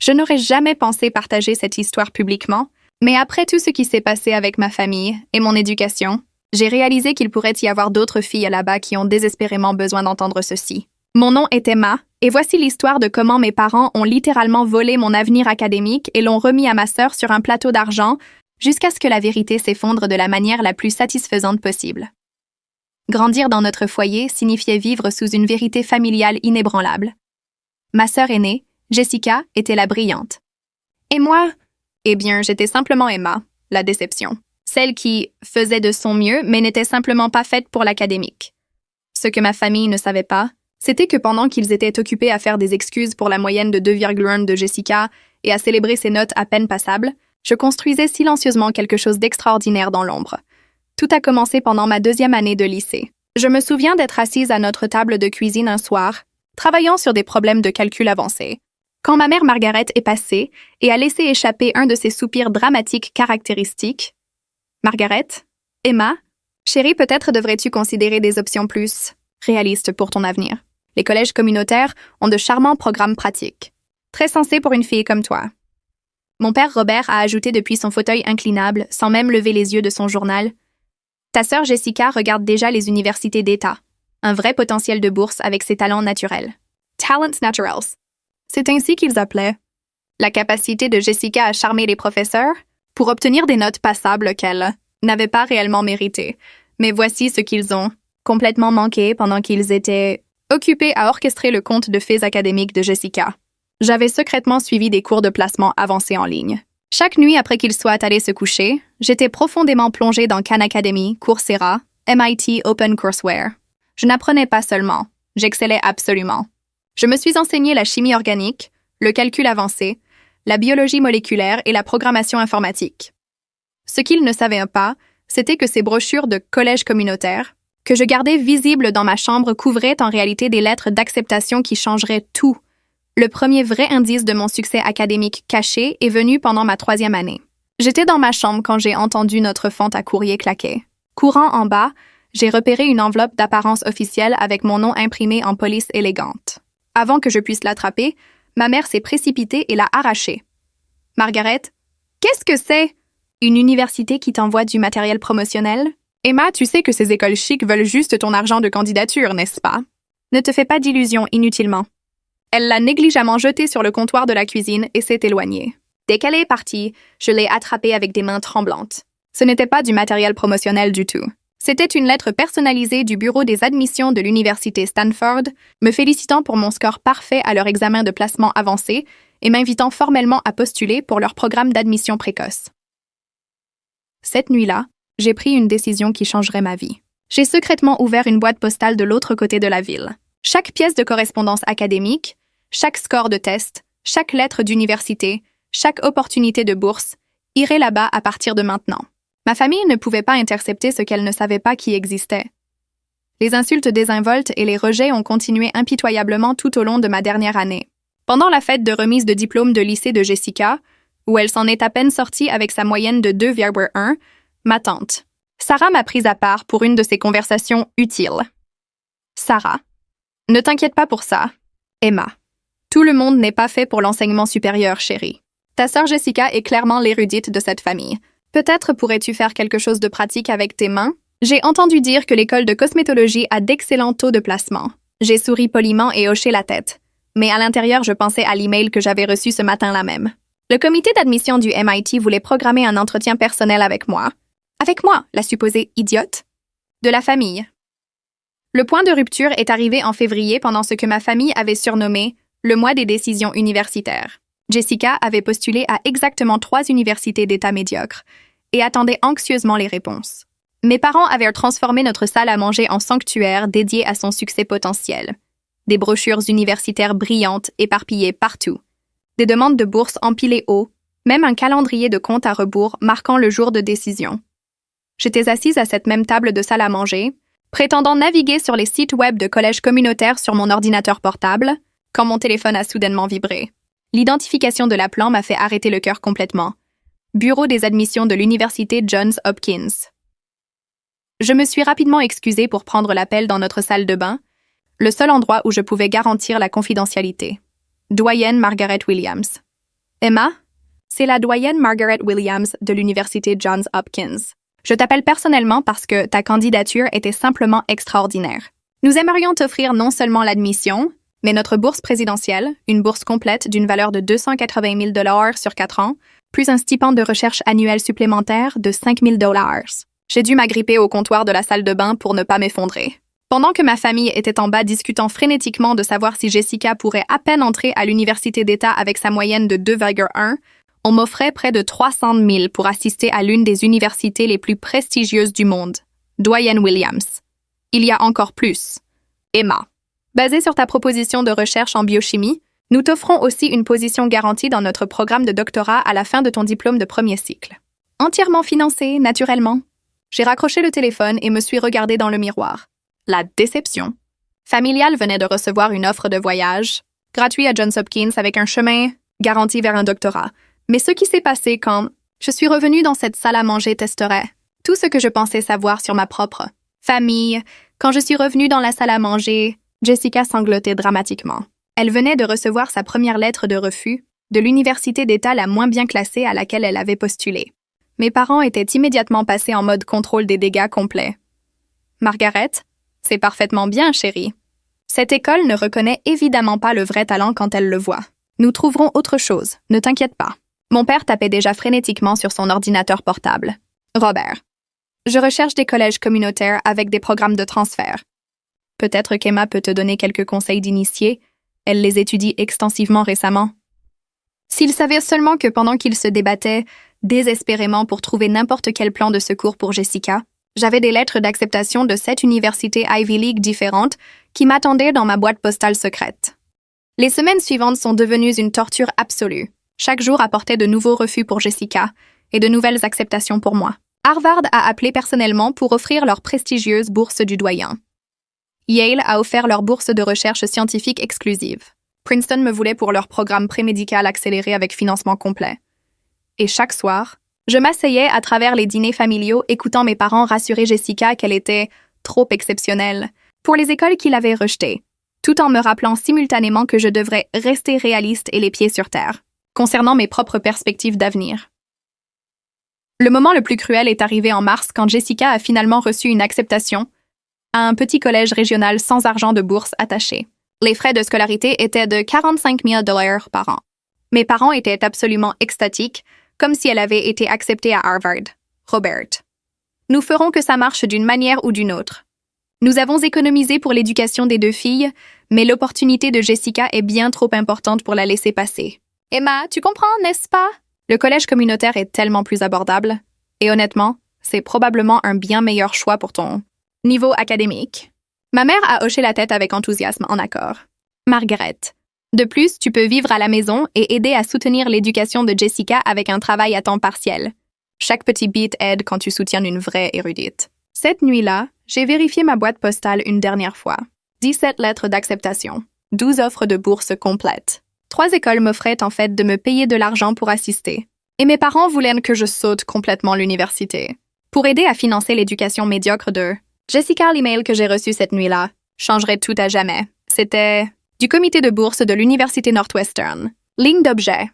Je n'aurais jamais pensé partager cette histoire publiquement, mais après tout ce qui s'est passé avec ma famille et mon éducation, j'ai réalisé qu'il pourrait y avoir d'autres filles là-bas qui ont désespérément besoin d'entendre ceci. Mon nom est Emma, et voici l'histoire de comment mes parents ont littéralement volé mon avenir académique et l'ont remis à ma sœur sur un plateau d'argent jusqu'à ce que la vérité s'effondre de la manière la plus satisfaisante possible. Grandir dans notre foyer signifiait vivre sous une vérité familiale inébranlable. Ma sœur aînée, Jessica, était la brillante. Et moi? Eh bien, j'étais simplement Emma, la déception. Celle qui faisait de son mieux, mais n'était simplement pas faite pour l'académique. Ce que ma famille ne savait pas, c'était que pendant qu'ils étaient occupés à faire des excuses pour la moyenne de 2,1 de Jessica et à célébrer ses notes à peine passables, je construisais silencieusement quelque chose d'extraordinaire dans l'ombre. Tout a commencé pendant ma 2e année de lycée. Je me souviens d'être assise à notre table de cuisine un soir, travaillant sur des problèmes de calcul avancés, quand ma mère Margaret est passée et a laissé échapper un de ses soupirs dramatiques caractéristiques. « Margaret? Emma? Chérie, peut-être devrais-tu considérer des options plus réalistes pour ton avenir. Les collèges communautaires ont de charmants programmes pratiques. Très sensés pour une fille comme toi. » Mon père Robert a ajouté depuis son fauteuil inclinable, sans même lever les yeux de son journal. « Ta sœur Jessica regarde déjà les universités d'État. Un vrai potentiel de bourse avec ses talents naturels. Talents naturals. » C'est ainsi qu'ils appelaient la capacité de Jessica à charmer les professeurs pour obtenir des notes passables qu'elle n'avait pas réellement méritées. Mais voici ce qu'ils ont complètement manqué pendant qu'ils étaient occupés à orchestrer le conte de fées académiques de Jessica. J'avais secrètement suivi des cours de placement avancés en ligne. Chaque nuit après qu'ils soient allés se coucher, j'étais profondément plongée dans Khan Academy, Coursera, MIT OpenCourseWare. Je n'apprenais pas seulement, j'excellais absolument. Je me suis enseigné la chimie organique, le calcul avancé, la biologie moléculaire et la programmation informatique. Ce qu'ils ne savaient pas, c'était que ces brochures de collège communautaire, que je gardais visibles dans ma chambre, couvraient en réalité des lettres d'acceptation qui changeraient tout. Le premier vrai indice de mon succès académique caché est venu pendant ma 3e année. J'étais dans ma chambre quand j'ai entendu notre fente à courrier claquer. Courant en bas, j'ai repéré une enveloppe d'apparence officielle avec mon nom imprimé en police élégante. Avant que je puisse l'attraper, ma mère s'est précipitée et l'a arrachée. « Margaret, qu'est-ce que c'est? Une université qui t'envoie du matériel promotionnel? Emma, tu sais que ces écoles chics veulent juste ton argent de candidature, n'est-ce pas? Ne te fais pas d'illusions inutilement. » Elle l'a négligemment jeté sur le comptoir de la cuisine et s'est éloignée. Dès qu'elle est partie, je l'ai attrapée avec des mains tremblantes. Ce n'était pas du matériel promotionnel du tout. C'était une lettre personnalisée du bureau des admissions de l'université Stanford, me félicitant pour mon score parfait à leur examen de placement avancé et m'invitant formellement à postuler pour leur programme d'admission précoce. Cette nuit-là, j'ai pris une décision qui changerait ma vie. J'ai secrètement ouvert une boîte postale de l'autre côté de la ville. Chaque pièce de correspondance académique, chaque score de test, chaque lettre d'université, chaque opportunité de bourse irait là-bas à partir de maintenant. Ma famille ne pouvait pas intercepter ce qu'elle ne savait pas qui existait. Les insultes désinvoltes et les rejets ont continué impitoyablement tout au long de ma dernière année. Pendant la fête de remise de diplôme de lycée de Jessica, où elle s'en est à peine sortie avec sa moyenne de 2,1, ma tante, Sarah, m'a prise à part pour une de ces conversations utiles. Sarah, ne t'inquiète pas pour ça. Emma, tout le monde n'est pas fait pour l'enseignement supérieur, chérie. Ta sœur Jessica est clairement l'érudite de cette famille. Peut-être pourrais-tu faire quelque chose de pratique avec tes mains? J'ai entendu dire que l'école de cosmétologie a d'excellents taux de placement. J'ai souri poliment et hoché la tête. Mais à l'intérieur, je pensais à l'email que j'avais reçu ce matin-là même. Le comité d'admission du MIT voulait programmer un entretien personnel avec moi. Avec moi, la supposée idiote? De la famille. Le point de rupture est arrivé en février pendant ce que ma famille avait surnommé le mois des décisions universitaires. Jessica avait postulé à exactement 3 universités d'État médiocres et attendait anxieusement les réponses. Mes parents avaient transformé notre salle à manger en sanctuaire dédié à son succès potentiel. Des brochures universitaires brillantes éparpillées partout. Des demandes de bourse empilées haut, même un calendrier de compte à rebours marquant le jour de décision. J'étais assise à cette même table de salle à manger, prétendant naviguer sur les sites web de collèges communautaires sur mon ordinateur portable, quand mon téléphone a soudainement vibré. L'identification de l'appelant m'a fait arrêter le cœur complètement. Bureau des admissions de l'université Johns Hopkins. Je me suis rapidement excusée pour prendre l'appel dans notre salle de bain, le seul endroit où je pouvais garantir la confidentialité. Doyenne Margaret Williams. Emma, c'est la doyenne Margaret Williams de l'Université Johns Hopkins. Je t'appelle personnellement parce que ta candidature était simplement extraordinaire. Nous aimerions t'offrir non seulement l'admission, mais notre bourse présidentielle, une bourse complète d'une valeur de 280 000 $ sur 4 ans, plus un stipendium de recherche annuel supplémentaire de 5 000 $. J'ai dû m'agripper au comptoir de la salle de bain pour ne pas m'effondrer. Pendant que ma famille était en bas discutant frénétiquement de savoir si Jessica pourrait à peine entrer à l'université d'État avec sa moyenne de 2,1, on m'offrait près de 300 000 pour assister à l'une des universités les plus prestigieuses du monde, doyenne Williams. Il y a encore plus. Emma. Basée sur ta proposition de recherche en biochimie, nous t'offrons aussi une position garantie dans notre programme de doctorat à la fin de ton diplôme de premier cycle. Entièrement financé, naturellement. J'ai raccroché le téléphone et me suis regardée dans le miroir. La déception. Familial venait de recevoir une offre de voyage, gratuit à Johns Hopkins avec un chemin garanti vers un doctorat. Mais ce qui s'est passé quand je suis revenue dans cette salle à manger testerait tout ce que je pensais savoir sur ma propre famille. Quand je suis revenue dans la salle à manger, Jessica sanglotait dramatiquement. Elle venait de recevoir sa première lettre de refus de l'université d'État la moins bien classée à laquelle elle avait postulé. Mes parents étaient immédiatement passés en mode contrôle des dégâts complet. Margaret, c'est parfaitement bien, chérie. Cette école ne reconnaît évidemment pas le vrai talent quand elle le voit. Nous trouverons autre chose, ne t'inquiète pas. Mon père tapait déjà frénétiquement sur son ordinateur portable. Robert. Je recherche des collèges communautaires avec des programmes de transfert. Peut-être qu'Emma peut te donner quelques conseils d'initié. Elle les étudie extensivement récemment. S'il savait seulement que pendant qu'il se débattait désespérément pour trouver n'importe quel plan de secours pour Jessica, j'avais des lettres d'acceptation de 7 universités Ivy League différentes qui m'attendaient dans ma boîte postale secrète. Les semaines suivantes sont devenues une torture absolue. Chaque jour apportait de nouveaux refus pour Jessica et de nouvelles acceptations pour moi. Harvard a appelé personnellement pour offrir leur prestigieuse bourse du doyen. Yale a offert leur bourse de recherche scientifique exclusive. Princeton me voulait pour leur programme prémédical accéléré avec financement complet. Et chaque soir, je m'asseyais à travers les dîners familiaux écoutant mes parents rassurer Jessica qu'elle était trop exceptionnelle pour les écoles qu'il avait rejetées, tout en me rappelant simultanément que je devrais rester réaliste et les pieds sur terre, concernant mes propres perspectives d'avenir. Le moment le plus cruel est arrivé en mars quand Jessica a finalement reçu une acceptation à un petit collège régional sans argent de bourse attaché. Les frais de scolarité étaient de 45 000 $ par an. Mes parents étaient absolument extatiques, comme si elle avait été acceptée à Harvard. Robert. Nous ferons que ça marche d'une manière ou d'une autre. Nous avons économisé pour l'éducation des 2 filles, mais l'opportunité de Jessica est bien trop importante pour la laisser passer. Emma, tu comprends, n'est-ce pas? Le collège communautaire est tellement plus abordable. Et honnêtement, c'est probablement un bien meilleur choix pour ton niveau académique. Ma mère a hoché la tête avec enthousiasme en accord. Margaret. De plus, tu peux vivre à la maison et aider à soutenir l'éducation de Jessica avec un travail à temps partiel. Chaque petit beat aide quand tu soutiens une vraie érudite. Cette nuit-là, j'ai vérifié ma boîte postale une dernière fois. 17 lettres d'acceptation. 12 offres de bourse complètes. 3 écoles m'offraient en fait de me payer de l'argent pour assister. Et mes parents voulaient que je saute complètement l'université. Pour aider à financer l'éducation médiocre de Jessica, l'email que j'ai reçu cette nuit-là changerait tout à jamais. C'était du comité de bourse de l'Université Northwestern. Ligne d'objet.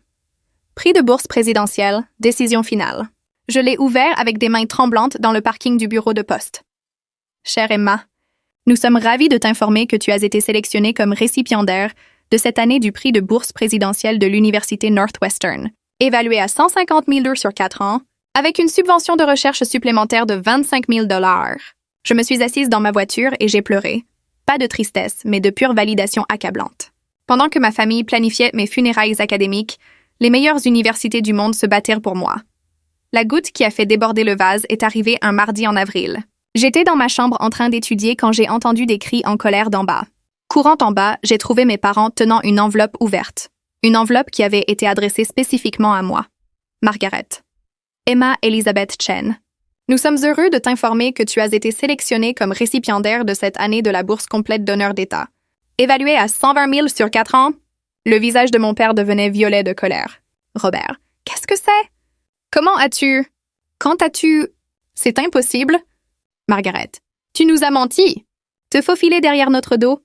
Prix de bourse présidentielle, décision finale. Je l'ai ouvert avec des mains tremblantes dans le parking du bureau de poste. Chère Emma, nous sommes ravis de t'informer que tu as été sélectionnée comme récipiendaire de cette année du prix de bourse présidentielle de l'Université Northwestern, évalué à 150 000 $ sur 4 ans, avec une subvention de recherche supplémentaire de 25 000 $. Je me suis assise dans ma voiture et j'ai pleuré. Pas de tristesse, mais de pure validation accablante. Pendant que ma famille planifiait mes funérailles académiques, les meilleures universités du monde se battirent pour moi. La goutte qui a fait déborder le vase est arrivée un mardi en avril. J'étais dans ma chambre en train d'étudier quand j'ai entendu des cris en colère d'en bas. Courant en bas, j'ai trouvé mes parents tenant une enveloppe ouverte. Une enveloppe qui avait été adressée spécifiquement à moi. Margaret. Emma Elizabeth Chen. Nous sommes heureux de t'informer que tu as été sélectionnée comme récipiendaire de cette année de la bourse complète d'honneur d'État. Évaluée à 120 000 sur 4 ans, le visage de mon père devenait violet de colère. Robert. Qu'est-ce que c'est? Comment as-tu? Quand as-tu? C'est impossible. Margaret. Tu nous as menti. Te faufiler derrière notre dos.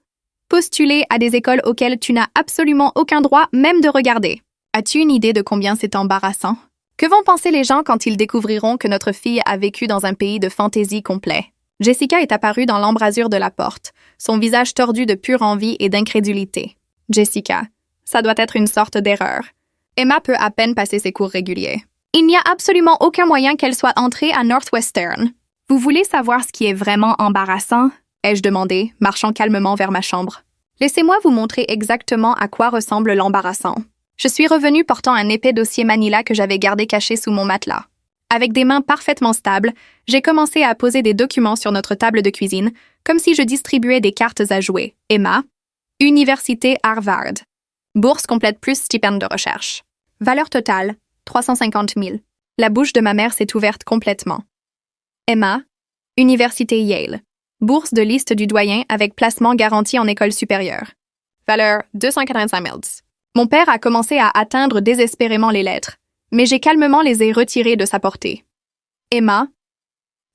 Postuler à des écoles auxquelles tu n'as absolument aucun droit même de regarder. As-tu une idée de combien c'est embarrassant? Que vont penser les gens quand ils découvriront que notre fille a vécu dans un pays de fantaisie complet? Jessica est apparue dans l'embrasure de la porte, son visage tordu de pure envie et d'incrédulité. Jessica, ça doit être une sorte d'erreur. Emma peut à peine passer ses cours réguliers. Il n'y a absolument aucun moyen qu'elle soit entrée à Northwestern. Vous voulez savoir ce qui est vraiment embarrassant? Ai-je demandé, marchant calmement vers ma chambre. Laissez-moi vous montrer exactement à quoi ressemble l'embarrassant. Je suis revenue portant un épais dossier Manila que j'avais gardé caché sous mon matelas. Avec des mains parfaitement stables, j'ai commencé à poser des documents sur notre table de cuisine, comme si je distribuais des cartes à jouer. Emma, Université Harvard. Bourse complète plus stipende de recherche. Valeur totale, 350 000. La bouche de ma mère s'est ouverte complètement. Emma, Université Yale. Bourse de liste du doyen avec placement garanti en école supérieure. Valeur 285 000. Mon père a commencé à atteindre désespérément les lettres, mais j'ai calmement les ai retirées de sa portée. Emma,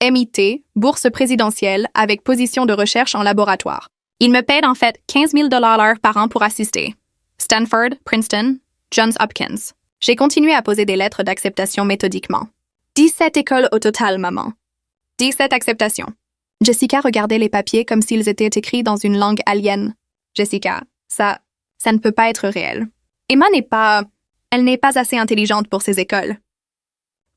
MIT, bourse présidentielle avec position de recherche en laboratoire. Il me paie en fait 15 000 $ par an pour assister. Stanford, Princeton, Johns Hopkins. J'ai continué à poser des lettres d'acceptation méthodiquement. 17 écoles au total, maman. 17 acceptations. Jessica regardait les papiers comme s'ils étaient écrits dans une langue alien. Jessica, ça ne peut pas être réel. Emma elle n'est pas assez intelligente pour ces écoles.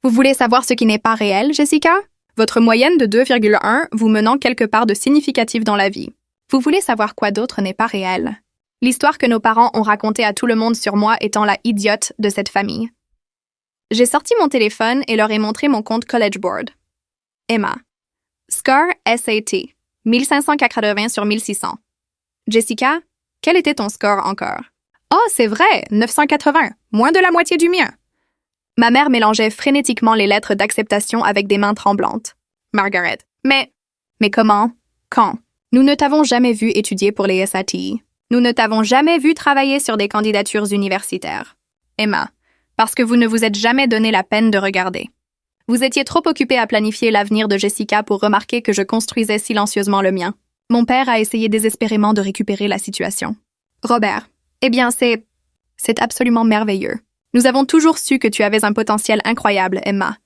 Vous voulez savoir ce qui n'est pas réel, Jessica? Votre moyenne de 2,1 vous menant quelque part de significatif dans la vie. Vous voulez savoir quoi d'autre n'est pas réel? L'histoire que nos parents ont racontée à tout le monde sur moi étant la idiote de cette famille. J'ai sorti mon téléphone et leur ai montré mon compte College Board. Emma. Score SAT, 1580 sur 1600. Jessica, quel était ton score encore? Oh, c'est vrai, 980, moins de la moitié du mien. Ma mère mélangeait frénétiquement les lettres d'acceptation avec des mains tremblantes. Margaret. Mais comment? Quand? Nous ne t'avons jamais vu étudier pour les SAT. Nous ne t'avons jamais vu travailler sur des candidatures universitaires. Emma. Parce que vous ne vous êtes jamais donné la peine de regarder. Vous étiez trop occupée à planifier l'avenir de Jessica pour remarquer que je construisais silencieusement le mien. Mon père a essayé désespérément de récupérer la situation. Robert. Eh bien, c'est absolument merveilleux. Nous avons toujours su que tu avais un potentiel incroyable, Emma.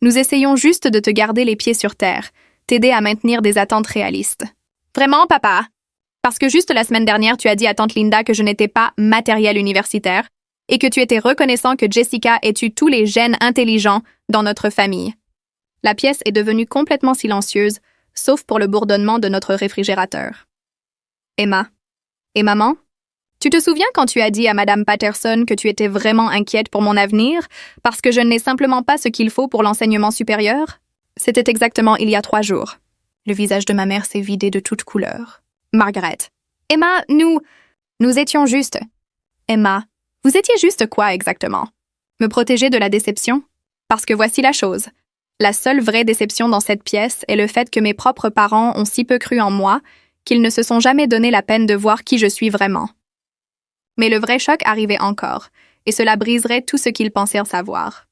Nous essayons juste de te garder les pieds sur terre, t'aider à maintenir des attentes réalistes. Vraiment, papa? Parce que juste la semaine dernière, tu as dit à tante Linda que je n'étais pas matériel universitaire et que tu étais reconnaissant que Jessica ait eu tous les gènes intelligents dans notre famille. La pièce est devenue complètement silencieuse, sauf pour le bourdonnement de notre réfrigérateur. Emma. Et maman? Tu te souviens quand tu as dit à Madame Patterson que tu étais vraiment inquiète pour mon avenir parce que je n'ai simplement pas ce qu'il faut pour l'enseignement supérieur? C'était exactement il y a 3 jours. Le visage de ma mère s'est vidé de toute couleur. Margaret. Emma, nous étions juste. Emma, vous étiez juste quoi exactement? Me protéger de la déception? Parce que voici la chose. La seule vraie déception dans cette pièce est le fait que mes propres parents ont si peu cru en moi qu'ils ne se sont jamais donné la peine de voir qui je suis vraiment. Mais le vrai choc arrivait encore, et cela briserait tout ce qu'ils pensèrent savoir.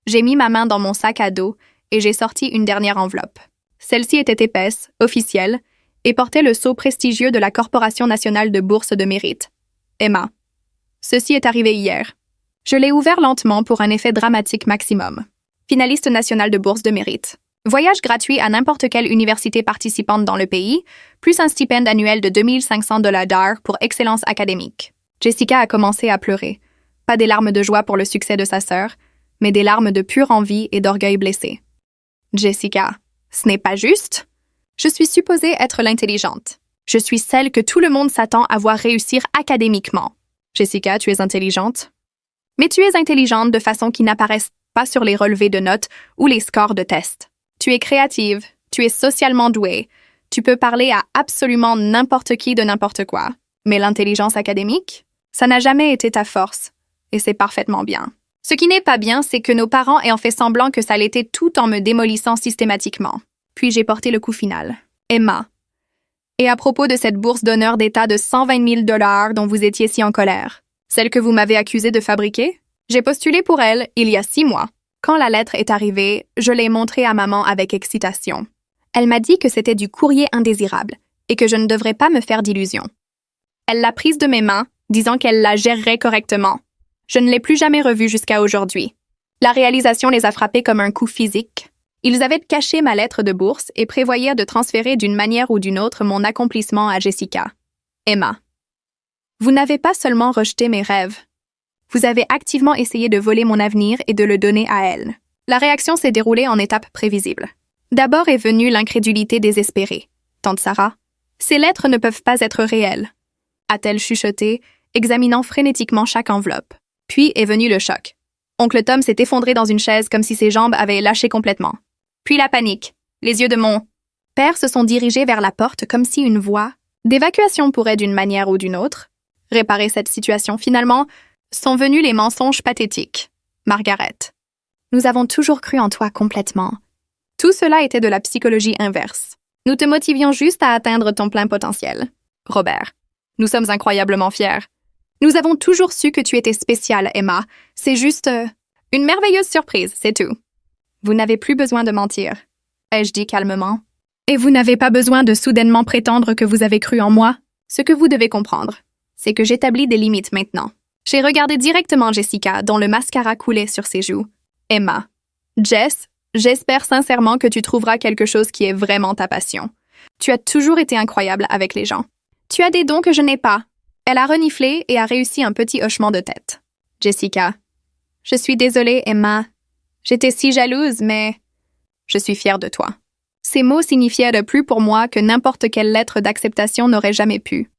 J'ai mis ma main dans mon sac à dos et j'ai sorti une dernière enveloppe. Celle-ci était épaisse, officielle, et portait le sceau prestigieux de la Corporation nationale de bourse de mérite. Emma. Ceci est arrivé hier. Je l'ai ouvert lentement pour un effet dramatique maximum. Finaliste nationale de bourse de mérite. Voyage gratuit à n'importe quelle université participante dans le pays, plus un stipende annuel de 2500 $ pour excellence académique. Jessica a commencé à pleurer. Pas des larmes de joie pour le succès de sa sœur, mais des larmes de pure envie et d'orgueil blessé. Jessica, ce n'est pas juste. Je suis supposée être l'intelligente. Je suis celle que tout le monde s'attend à voir réussir académiquement. Jessica, tu es intelligente. Mais tu es intelligente de façon qui n'apparaissent pas sur les relevés de notes ou les scores de tests. Tu es créative, tu es socialement douée, tu peux parler à absolument n'importe qui de n'importe quoi. Mais l'intelligence académique, ça n'a jamais été ta force, et c'est parfaitement bien. Ce qui n'est pas bien, c'est que nos parents aient fait semblant que ça l'était tout en me démolissant systématiquement. Puis j'ai porté le coup final. Emma. Et à propos de cette bourse d'honneur d'État de 120 000 $ dont vous étiez si en colère, celle que vous m'avez accusée de fabriquer, j'ai postulé pour elle il y a 6 mois. Quand la lettre est arrivée, je l'ai montrée à maman avec excitation. Elle m'a dit que c'était du courrier indésirable et que je ne devrais pas me faire d'illusions. Elle l'a prise de mes mains, disant qu'elle la gérerait correctement. Je ne l'ai plus jamais revu jusqu'à aujourd'hui. La réalisation les a frappés comme un coup physique. Ils avaient caché ma lettre de bourse et prévoyaient de transférer d'une manière ou d'une autre mon accomplissement à Jessica. Emma. Vous n'avez pas seulement rejeté mes rêves. Vous avez activement essayé de voler mon avenir et de le donner à elle. La réaction s'est déroulée en étapes prévisibles. D'abord est venue l'incrédulité désespérée. Tante Sarah, ces lettres ne peuvent pas être réelles, a-t-elle chuchoté, examinant frénétiquement chaque enveloppe. Puis est venu le choc. Oncle Tom s'est effondré dans une chaise comme si ses jambes avaient lâché complètement. Puis la panique. Les yeux de mon père se sont dirigés vers la porte comme si une voie d'évacuation pourrait d'une manière ou d'une autre réparer cette situation. Finalement, sont venus les mensonges pathétiques. Margaret. Nous avons toujours cru en toi complètement. Tout cela était de la psychologie inverse. Nous te motivions juste à atteindre ton plein potentiel. Robert. Nous sommes incroyablement fiers. Nous avons toujours su que tu étais spéciale, Emma. C'est juste une merveilleuse surprise, c'est tout. Vous n'avez plus besoin de mentir, ai-je dit calmement. Et vous n'avez pas besoin de soudainement prétendre que vous avez cru en moi. Ce que vous devez comprendre, c'est que j'établis des limites maintenant. J'ai regardé directement Jessica, dont le mascara coulait sur ses joues. Emma. Jess, j'espère sincèrement que tu trouveras quelque chose qui est vraiment ta passion. Tu as toujours été incroyable avec les gens. Tu as des dons que je n'ai pas. Elle a reniflé et a réussi un petit hochement de tête. Jessica. Je suis désolée, Emma. J'étais si jalouse, mais je suis fière de toi. Ces mots signifiaient de plus pour moi que n'importe quelle lettre d'acceptation n'aurait jamais pu.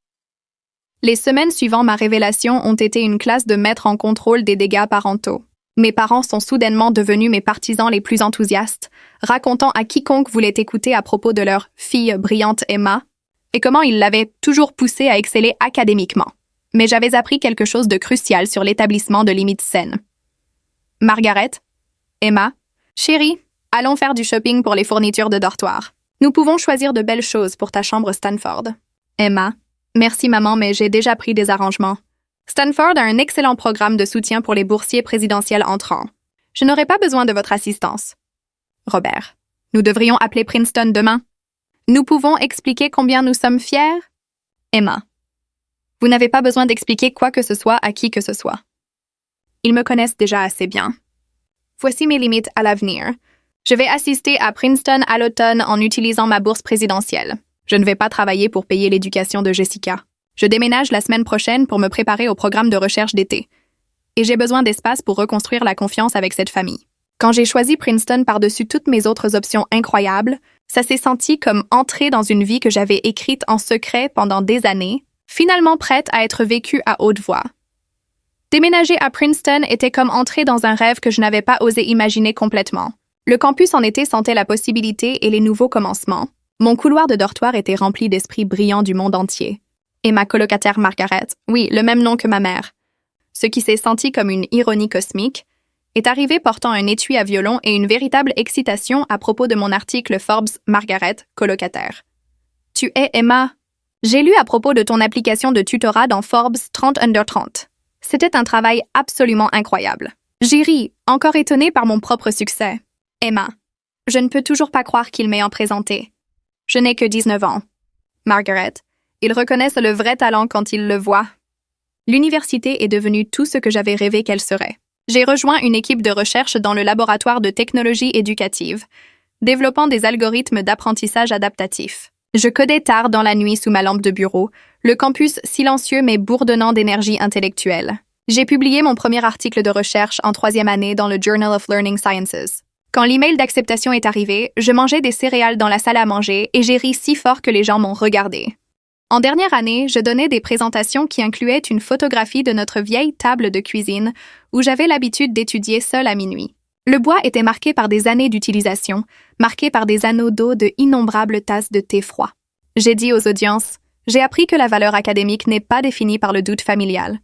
Les semaines suivant ma révélation ont été une classe de maître en contrôle des dégâts parentaux. Mes parents sont soudainement devenus mes partisans les plus enthousiastes, racontant à quiconque voulait écouter à propos de leur fille brillante Emma, et comment ils l'avaient toujours poussée à exceller académiquement. Mais j'avais appris quelque chose de crucial sur l'établissement de limites saines. Margaret, Emma, chérie, allons faire du shopping pour les fournitures de dortoir. Nous pouvons choisir de belles choses pour ta chambre Stanford. Emma, merci maman, mais j'ai déjà pris des arrangements. Stanford a un excellent programme de soutien pour les boursiers présidentiels entrants. Je n'aurai pas besoin de votre assistance. Robert, nous devrions appeler Princeton demain. Nous pouvons expliquer combien nous sommes fiers? Emma. Vous n'avez pas besoin d'expliquer quoi que ce soit à qui que ce soit. Ils me connaissent déjà assez bien. Voici mes limites à l'avenir. Je vais assister à Princeton à l'automne en utilisant ma bourse présidentielle. Je ne vais pas travailler pour payer l'éducation de Jessica. Je déménage la semaine prochaine pour me préparer au programme de recherche d'été. Et j'ai besoin d'espace pour reconstruire la confiance avec cette famille. Quand j'ai choisi Princeton par-dessus toutes mes autres options incroyables, ça s'est senti comme entrer dans une vie que j'avais écrite en secret pendant des années, finalement prête à être vécue à haute voix. Déménager à Princeton était comme entrer dans un rêve que je n'avais pas osé imaginer complètement. Le campus en été sentait la possibilité et les nouveaux commencements. Mon couloir de dortoir était rempli d'esprits brillants du monde entier. Et ma colocataire Margaret, oui, le même nom que ma mère, ce qui s'est senti comme une ironie cosmique, est arrivée portant un étui à violon et une véritable excitation à propos de mon article Forbes Margaret, colocataire. Tu es Emma. J'ai lu à propos de ton application de tutorat dans Forbes 30 Under 30. C'était un travail absolument incroyable. J'ai ri, encore étonnée par mon propre succès. Emma. Je ne peux toujours pas croire qu'il m'ait en présenté. Je n'ai que 19 ans. Margaret. Ils reconnaissent le vrai talent quand ils le voient. L'université est devenue tout ce que j'avais rêvé qu'elle serait. J'ai rejoint une équipe de recherche dans le laboratoire de technologie éducative, développant des algorithmes d'apprentissage adaptatif. Je codais tard dans la nuit sous ma lampe de bureau, le campus silencieux mais bourdonnant d'énergie intellectuelle. J'ai publié mon premier article de recherche en 3e année dans le Journal of Learning Sciences. Quand l'email d'acceptation est arrivé, je mangeais des céréales dans la salle à manger et j'ai ri si fort que les gens m'ont regardé. En dernière année, je donnais des présentations qui incluaient une photographie de notre vieille table de cuisine où j'avais l'habitude d'étudier seule à minuit. Le bois était marqué par des années d'utilisation, marqué par des anneaux d'eau de innombrables tasses de thé froid. J'ai dit aux audiences, j'ai appris que la valeur académique n'est pas définie par le doute familial.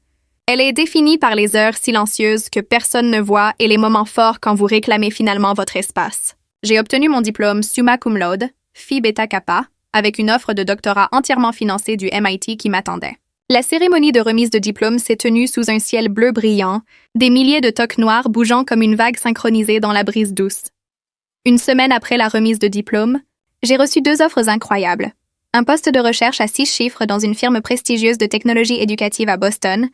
Elle est définie par les heures silencieuses que personne ne voit et les moments forts quand vous réclamez finalement votre espace. J'ai obtenu mon diplôme summa cum laude, Phi Beta Kappa, avec une offre de doctorat entièrement financée du MIT qui m'attendait. La cérémonie de remise de diplôme s'est tenue sous un ciel bleu brillant, des milliers de toques noires bougeant comme une vague synchronisée dans la brise douce. Une semaine après la remise de diplôme, j'ai reçu 2 offres incroyables. Un poste de recherche à 6 chiffres dans une firme prestigieuse de technologie éducative à Boston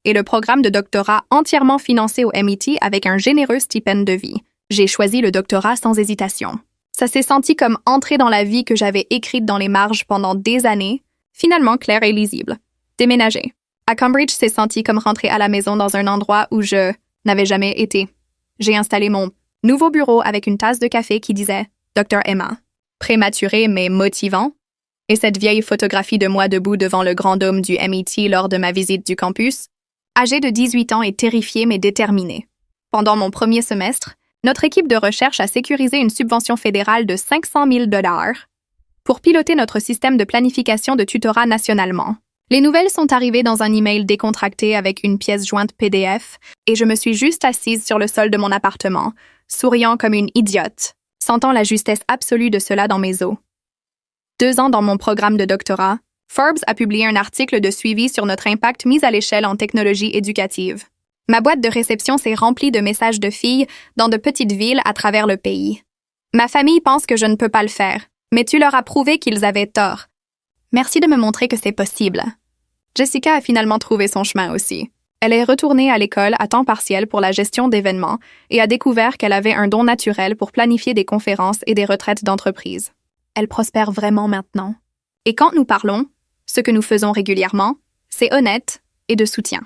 et le programme de doctorat entièrement financé au MIT avec un généreux stipend de vie. J'ai choisi le doctorat sans hésitation. Ça s'est senti comme entrer dans la vie que j'avais écrite dans les marges pendant des années, finalement claire et lisible. Déménager. À Cambridge, c'est senti comme rentrer à la maison dans un endroit où je n'avais jamais été. J'ai installé mon nouveau bureau avec une tasse de café qui disait « Dr. Emma ». Prématuré mais motivant. Et cette vieille photographie de moi debout devant le grand dôme du MIT lors de ma visite du campus, âgée de 18 ans et terrifiée mais déterminée. Pendant mon premier semestre, notre équipe de recherche a sécurisé une subvention fédérale de 500 000 $ pour piloter notre système de planification de tutorat nationalement. Les nouvelles sont arrivées dans un email décontracté avec une pièce jointe PDF et je me suis juste assise sur le sol de mon appartement, souriant comme une idiote, sentant la justesse absolue de cela dans mes os. 2 ans dans mon programme de doctorat, Forbes a publié un article de suivi sur notre impact mis à l'échelle en technologie éducative. Ma boîte de réception s'est remplie de messages de filles dans de petites villes à travers le pays. Ma famille pense que je ne peux pas le faire, mais tu leur as prouvé qu'ils avaient tort. Merci de me montrer que c'est possible. Jessica a finalement trouvé son chemin aussi. Elle est retournée à l'école à temps partiel pour la gestion d'événements et a découvert qu'elle avait un don naturel pour planifier des conférences et des retraites d'entreprise. Elle prospère vraiment maintenant. Et quand nous parlons, ce que nous faisons régulièrement, c'est honnête et de soutien.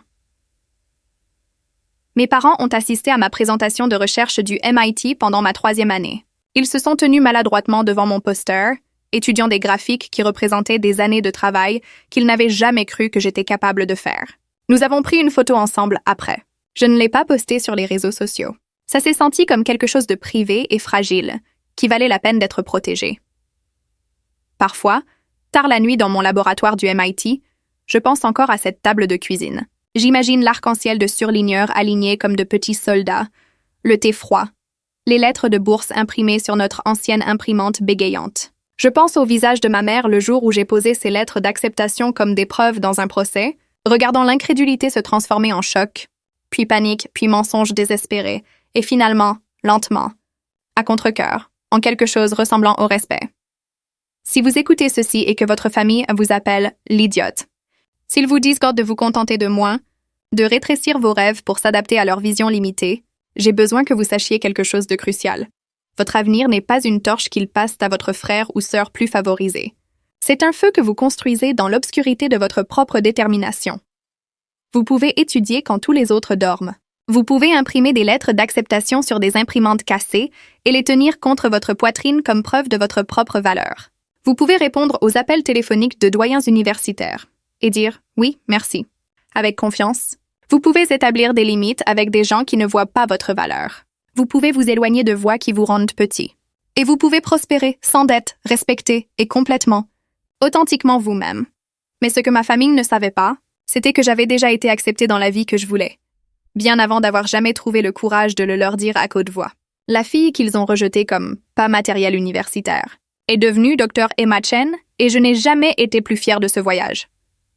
Mes parents ont assisté à ma présentation de recherche du MIT pendant ma 3e année. Ils se sont tenus maladroitement devant mon poster, étudiant des graphiques qui représentaient des années de travail qu'ils n'avaient jamais cru que j'étais capable de faire. Nous avons pris une photo ensemble après. Je ne l'ai pas postée sur les réseaux sociaux. Ça s'est senti comme quelque chose de privé et fragile, qui valait la peine d'être protégé. Parfois, tard la nuit dans mon laboratoire du MIT, je pense encore à cette table de cuisine. J'imagine l'arc-en-ciel de surligneurs alignés comme de petits soldats, le thé froid, les lettres de bourse imprimées sur notre ancienne imprimante bégayante. Je pense au visage de ma mère le jour où j'ai posé ces lettres d'acceptation comme des preuves dans un procès, regardant l'incrédulité se transformer en choc, puis panique, puis mensonge désespéré, et finalement, lentement, à contre-cœur, en quelque chose ressemblant au respect. Si vous écoutez ceci et que votre famille vous appelle l'idiote, s'ils vous disent de vous contenter de moins, de rétrécir vos rêves pour s'adapter à leur vision limitée, j'ai besoin que vous sachiez quelque chose de crucial. Votre avenir n'est pas une torche qu'ils passent à votre frère ou sœur plus favorisé. C'est un feu que vous construisez dans l'obscurité de votre propre détermination. Vous pouvez étudier quand tous les autres dorment. Vous pouvez imprimer des lettres d'acceptation sur des imprimantes cassées et les tenir contre votre poitrine comme preuve de votre propre valeur. Vous pouvez répondre aux appels téléphoniques de doyens universitaires et dire « oui, merci ». Avec confiance, vous pouvez établir des limites avec des gens qui ne voient pas votre valeur. Vous pouvez vous éloigner de voix qui vous rendent petit. Et vous pouvez prospérer sans dette, respecter et complètement, authentiquement vous-même. Mais ce que ma famille ne savait pas, c'était que j'avais déjà été acceptée dans la vie que je voulais, bien avant d'avoir jamais trouvé le courage de le leur dire à haute voix. La fille qu'ils ont rejetée comme « pas matériel universitaire » est devenue Dr. Emma Chen et je n'ai jamais été plus fière de ce voyage.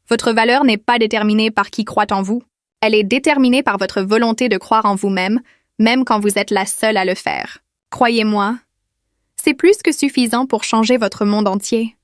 Votre valeur n'est pas déterminée par qui croit en vous. Elle est déterminée par votre volonté de croire en vous-même, même quand vous êtes la seule à le faire. Croyez-moi, c'est plus que suffisant pour changer votre monde entier.